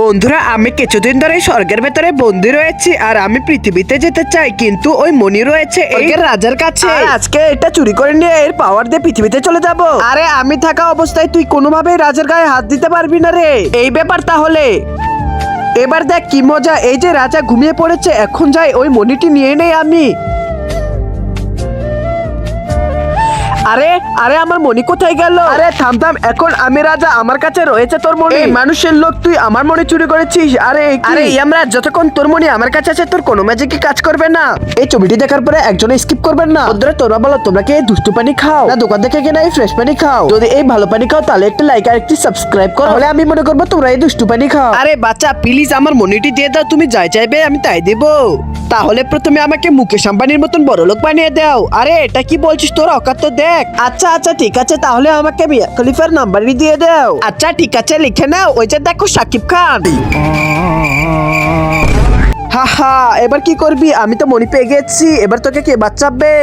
বন্ধুরা, আমি কিছুদিন ধরে স্বর্গের ভেতরে বন্দি রয়েছি আর আমি পৃথিবীতে যেতে চাই, কিন্তু ওই মণি রয়েছে এই রাজার কাছে। আর আজকে এটা চুরি করে নিয়ে এর পাওয়ার দিয়ে পৃথিবীতে চলে যাব। আরে আমি থাকা অবস্থায় তুই কোনোভাবেই রাজার গায়ে হাত দিতে পারবি না রে। এই ব্যাপার তাহলে এবার দেখ কি মজা। এই যে রাজা ঘুমিয়ে পড়েছে, এখন যাই ওই মণিটি নিয়ে নেই আমি। আরে আরে আমার মণি কোথায় গেল? আরে থাম থাম, এখন আমি রাজা, আমার কাছে রয়েছে তোর মণি। এই মানুষের লোক, তুই আমার মণি চুরি করেছিস। আরে ইয়ামরাজ, যতক্ষণ তোর মণি আমার কাছে আছে তোর কোনো ম্যাজিকই কাজ করবে না। এই ছবিটি দেখার পরে একজন স্কিপ করবেন না। বন্ধুরা তোমরা বলো, তোমরা কি এই দুষ্টু পানি খাও না দোকান থেকে কেনা এই ফ্রেশ পানি খাও? যদি এই ভালো পানি খাও তাহলে একটা লাইক আর একটি সাবস্ক্রাইব করো, তাহলে আমি মনে করবো তোমরা এই দুষ্টু পানি খাও। আরে বাচ্চা প্লিজ আমার মনিটি দিয়ে দাও, তুমি যাই চাইবে আমি তাই দেবো। তাহলে প্রথমে আমাকে মুকেশ আম্বানির মতন বড়লোক বানিয়ে দাও। আরে এটা কি বলছিস, তোর অকাত তো দেখ। আচ্ছা আচ্ছা ঠিক আছে, তাহলে আমাকে মিয়া খলিফার নাম্বারই দিয়ে দাও। আচ্ছা ঠিক আছে, লিখে নাও। ওই যে দেখো শাকিব খান। হা হা, এবার কি করবি? আমি তো মনি পেয়ে গেছি, এবার তোকে কে বাঁচাবে?